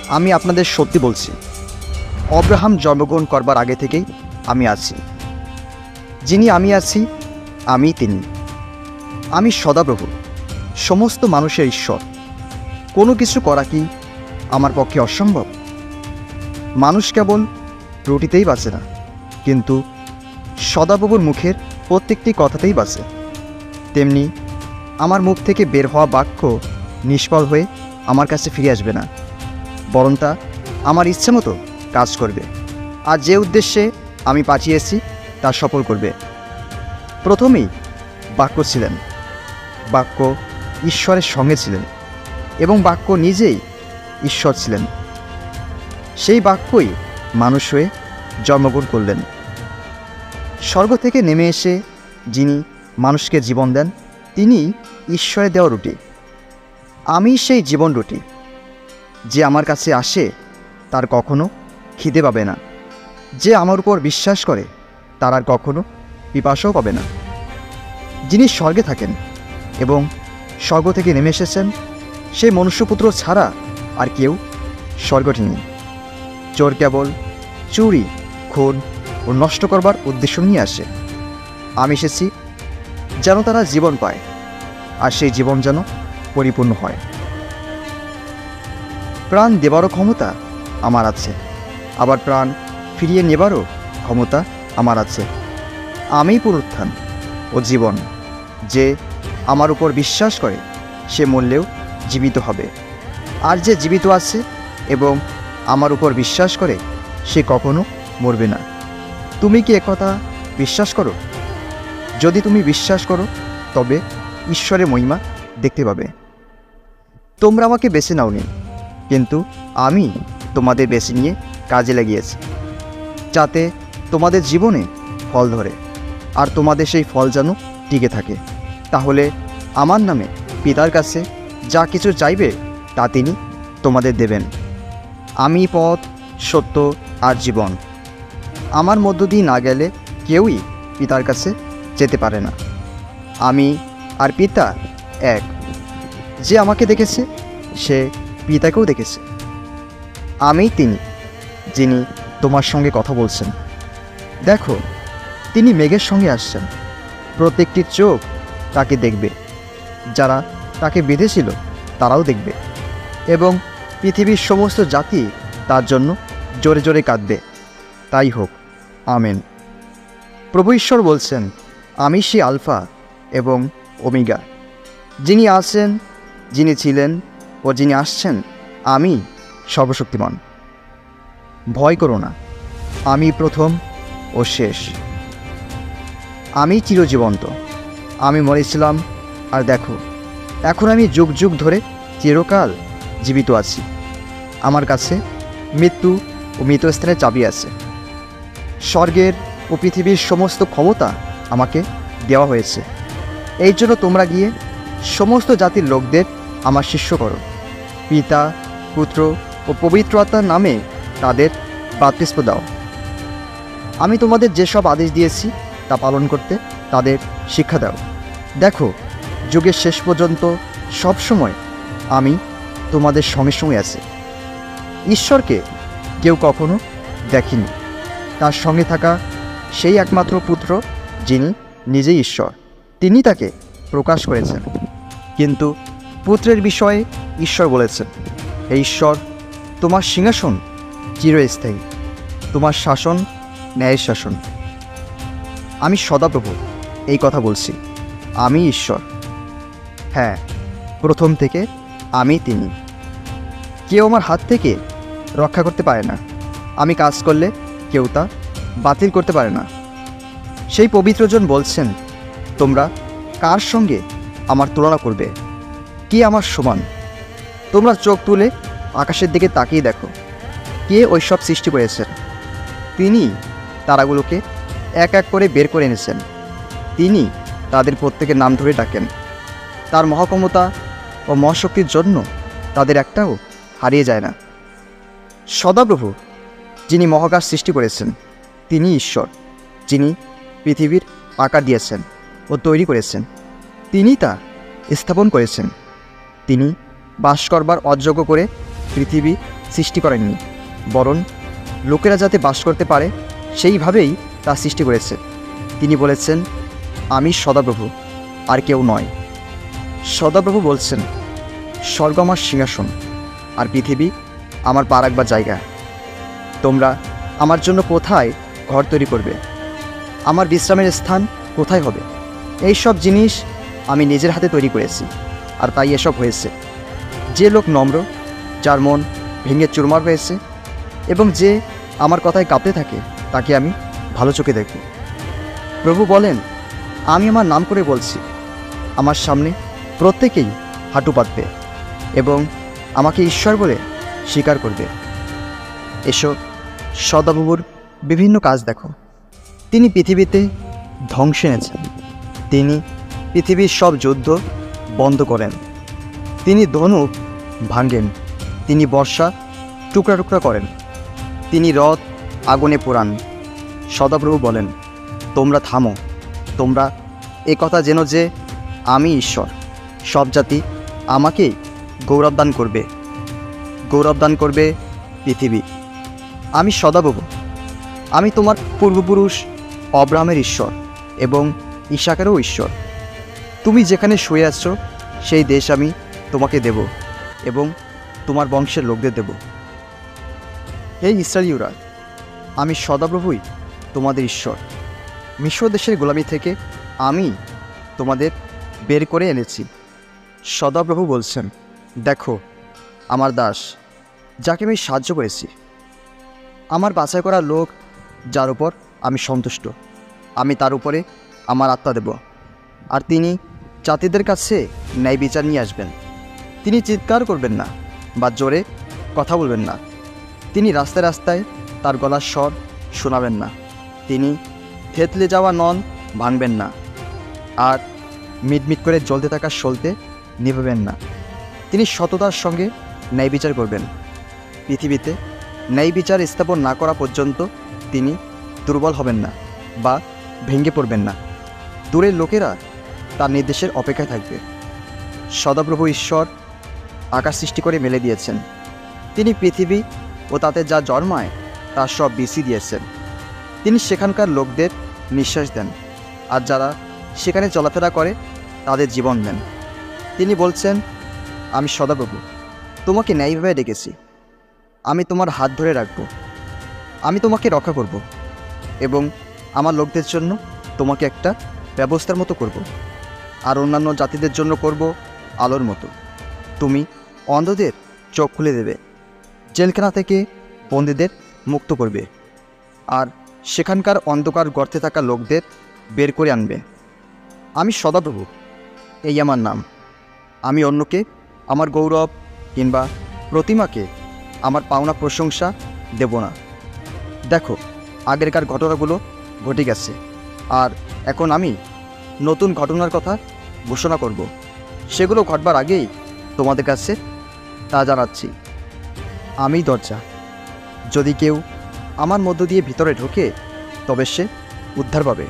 আমি আপনাদের সত্যি বলছি, অব্রাহাম জন্মগ্রহণ করবার আগে থেকেই আমি আছি। যিনি আমি আছি, আমি তিনি। আমি সদাপ্রভু, সমস্ত মানুষের ঈশ্বর। কোনো কিছু করা কি আমার পক্ষে অসম্ভব? মানুষ কেবল রুটিতেই বাঁচে না, কিন্তু সদাপ্রভুর মুখের প্রত্যেকটি কথাতেই বাঁচে। তেমনি আমার মুখ থেকে বের হওয়া বাক্য নিষ্ফল হয়ে আমার কাছে ফিরে আসবে না, বরং তা আমার ইচ্ছে মতো কাজ করবে, আর যে উদ্দেশ্যে আমি পাঠিয়েছি তা সফল করবে। প্রথমেই বাক্য ছিলেন, বাক্য ঈশ্বরের সঙ্গে ছিলেন, এবং বাক্য নিজেই ঈশ্বর ছিলেন। সেই বাক্যই মানুষ হয়ে জন্মগ্রহণ করলেন। স্বর্গ থেকে নেমে এসে যিনি মানুষকে জীবন দেন, তিনি ঈশ্বরের দেওয়া রুটি। আমি সেই জীবন রুটি। যে আমার কাছে আসে তার কখনো খিদে পাবে না। যে আমার উপর বিশ্বাস করে তার আর কখনো পিপাসাও পাবে না। যিনি স্বর্গে থাকেন এবং স্বর্গ থেকে নেমে এসেছেন, সেই মনুষ্যপুত্র ছাড়া আর কেউ স্বর্গটি নেই। চোর কেবল চুরি, খুন ও নষ্ট করবার উদ্দেশ্য নিয়ে আসে। আমি এসেছি যেন তারা জীবন পায়, আর সেই জীবন যেন পরিপূর্ণ হয়। প্রাণ দেবারও ক্ষমতা আমার আছে, আবার প্রাণ ফিরিয়ে নেবারও ক্ষমতা আমার আছে। আমিই পুনরুত্থান ও জীবন। যে আমার উপর বিশ্বাস করে সে মরলেও জীবিত হবে, আর যে জীবিত আছে এবং আমার উপর বিশ্বাস করে সে কখনো মরবে না। তুমি কি একথা বিশ্বাস করো? যদি তুমি বিশ্বাস করো তবে ঈশ্বরের মহিমা দেখতে পাবে। তোমরা আমাকে বেছে নাওনি, কিন্তু আমি তোমাদের বেছে নিয়ে কাজে লাগিয়েছি, যাতে তোমাদের জীবনে ফল ধরে, আর তোমাদের সেই ফল যেন টিকে থাকে। তাহলে আমার নামে পিতার কাছে যা কিছু চাইবে তা তিনি তোমাদের দেবেন। আমি পথ, সত্য আর জীবন। আমার মধ্য দিয়ে না গেলে কেউই পিতার কাছে যেতে পারে না। আমি আর পিতা এক। যে আমাকে দেখেছে সে পিতাকেও দেখেছে। আমি তিনি যিনি তোমার সঙ্গে কথা বলছেন। দেখো, তিনি মেঘের সঙ্গে আসছেন। প্রত্যেকটি চোখ তাকে দেখবে, যারা তাকে বেঁধেছিল তারাও দেখবে, এবং পৃথিবীর সমস্ত জাতি তার জন্য জোরে জোরে কাঁদবে। তাই হোক, আমেন। প্রভু ঈশ্বর বলছেন, আমি সেই আলফা এবং ওমেগা, যিনি আছেন, যিনি ছিলেন ও যিনি আসছেন। আমি সর্বশক্তিমান। ভয় করো না, আমি প্রথম ও শেষ। আমি চিরজীবন্ত। আমি মরেছিলাম, আর দেখো, এখন আমি যুগ যুগ ধরে চিরকাল জীবিত আছি। আমার কাছে মৃত্যু ও মৃতস্থানের চাবি আছে। স্বর্গের ও পৃথিবীর সমস্ত ক্ষমতা আমাকে দেওয়া হয়েছে। এই জন্য তোমরা গিয়ে সমস্ত জাতির লোকদের আমার শিষ্য করো। পিতা, পুত্র ও পবিত্র আত্মার নামে তাদের বাপ্তিস্ম দাও। আমি তোমাদের যেসব আদেশ দিয়েছি তা পালন করতে তাদের শিক্ষা দাও। দেখো, যুগের শেষ পর্যন্ত সবসময় আমি তোমাদের সঙ্গে সঙ্গে আছি। ঈশ্বরকে কেউ কখনো দেখেনি। তার সঙ্গে থাকা সেই একমাত্র পুত্র, যিনি নিজেই ঈশ্বর, তিনি তাকে প্রকাশ করেছেন। কিন্তু পুত্রের বিষয়ে ঈশ্বর বলেছেন, হে ঈশ্বর, তোমার সিংহাসন চিরস্থায়ী, তোমার শাসন ন্যায়ের শাসন। আমি সদাপ্রভু এই কথা বলছি। আমি ঈশ্বর, হ্যাঁ, প্রথম থেকে আমি তিনি। কেউ আমার হাত থেকে রক্ষা করতে পারে না। আমি কাজ করলে কেউ তা বাতিল করতে পারে না। সেই পবিত্রজন বলছেন, তোমরা কার সঙ্গে আমার তুলনা করবে? কে আমার সমান? তোমরা চোখ তুলে আকাশের দিকে তাকিয়ে দেখো, কে ওই সব সৃষ্টি করেছেন? তিনি তারাগুলোকে এক এক করে বের করে এনেছেন। তিনি তাদের প্রত্যেকের নাম ধরে ডাকেন। তার মহাক্ষমতা ও মহাশক্তির জন্য তাদের একটাও হারিয়ে যায় না। সদাপ্রভু, যিনি মহাকাশ সৃষ্টি করেছেন, তিনি ঈশ্বর, যিনি পৃথিবীর আকার দিয়েছেন ও তৈরি করেছেন। তিনি তা স্থাপন করেছেন। তিনি বাস করবার অযোগ্য করে পৃথিবী সৃষ্টি করেননি, বরং লোকেরা যাতে বাস করতে পারে সেইভাবেই তা সৃষ্টি করেছে। তিনি বলেছেন, আমি সদাপ্রভু, আর কেউ নয়। সদাপ্রভু বলছেন, স্বর্গ আমার সিংহাসন, আর পৃথিবী আমার পা রাখবার জায়গা। তোমরা আমার জন্য কোথায় ঘর তৈরি করবে? আমার বিশ্রামের স্থান কোথায় হবে? এই সব জিনিস আমি নিজের হাতে তৈরি করেছি, আর তাই এসব হয়েছে। যে লোক নম্র, যার মন ভেঙে চুরমার হয়েছে, এবং যে আমার কথায় কাঁপতে থাকে, তাকে আমি ভালো চোখে দেখব। প্রভু বলেন, আমি আমার নাম করে বলছি, আমার সামনে প্রত্যেকেই হাঁটু পাতবে এবং আমাকে ঈশ্বর বলে স্বীকার করবে। এসো, সদাপ্রভুর বিভিন্ন কাজ দেখো। তিনি পৃথিবীতে ধ্বংস এনেছেন। তিনি পৃথিবীর সব যুদ্ধ বন্ধ করেন। তিনি ধনুক ভাঙেন। তিনি বর্ষা টুকরা টুকরা করেন। তিনি রথ আগুনে পোড়ান। সদাপ্রভু বলেন, তোমরা থামো, তোমরা কথা জেনো যে আমি ঈশ্বর। সব জাতি আমাকেই গৌরবদান করবে, গৌরবদান করবে পৃথিবী। আমি সদাপ্রভু। আমি তোমার পূর্বপুরুষ অব্রাহামের ঈশ্বর এবং ইসাকেরও ঈশ্বর। তুমি যেখানে শুয়ে আছো সেই দেশ আমি তোমাকে দেব এবং তোমার বংশের লোকদের দেব। হে ইসরায়েলীয়রা, আমি সদাপ্রভুই তোমাদের ঈশ্বর। মিশর দেশের গোলামি থেকে আমি তোমাদের বের করে এনেছি। সদাপ্রভু বলছেন, দেখো আমার দাস, যাকে আমি সাহায্য করেছি, আমার বাছাই করা লোক, যার উপর আমি সন্তুষ্ট। আমি তার উপরে আমার আত্মা দেব, আর তিনি জাতিদের কাছে ন্যায় বিচার নিয়ে আসবেন। তিনি চিৎকার করবেন না বা জোরে কথা বলবেন না। তিনি রাস্তায় রাস্তায় তার গলার স্বর শোনাবেন না। তিনি থেতলে যাওয়া নন ভাঙবেন না, আর মিটমিট করে জ্বলতে থাকা সলতে নিভাবেন না। তিনি সততার সঙ্গে ন্যায় বিচার করবেন। পৃথিবীতে ন্যায় বিচার স্থাপন না করা পর্যন্ত তিনি দুর্বল হবেন না বা ভেঙে পড়বেন না। দূরের লোকেরা তার নির্দেশের অপেক্ষায় থাকবে। সদাপ্রভু ঈশ্বর আকাশ সৃষ্টি করে মেলে দিয়েছেন। তিনি পৃথিবী ও তাতে যা জন্মায় তার সব বিছিয়ে দিয়েছেন। তিনি সেখানকার লোকদের নিঃশ্বাস দেন, আর যারা সেখানে চলাফেরা করে তাদের জীবন দেন। তিনি বলছেন, আমি সদাপ্রভু, তোমাকে ন্যায়ভাবে ডেকেছি। আমি তোমার হাত ধরে রাখব। আমি তোমাকে রক্ষা করব এবং আমার লোকদের জন্য তোমাকে একটা ব্যবস্থার মতো করব, আর অন্যান্য জাতিদের জন্য করব আলোর মতো। তুমি অন্ধদের চোখ খুলে দেবে, জেলখানা থেকে বন্দীদের মুক্ত করবে, আর সেখানকার অন্ধকার গর্তে থাকা লোকদের বের করে আনবে। আমি সদাপ্রভু, এই আমার নাম। আমি অন্যকে আমার গৌরব কিংবা প্রতিমাকে আমার পাওনা প্রশংসা দেব না। দেখো, আগেরকার ঘটনাগুলো ঘটে গেছে, আর এখন আমি নতুন ঘটনার কথা ঘোষণা করব। সেগুলো ঘটবার আগেই তোমাদের কাছে তা জানাচ্ছি। আমি দরজা। যদি কেউ আমার মধ্য দিয়ে ভিতরে ঢোকে, তবে সে উদ্ধার পাবে।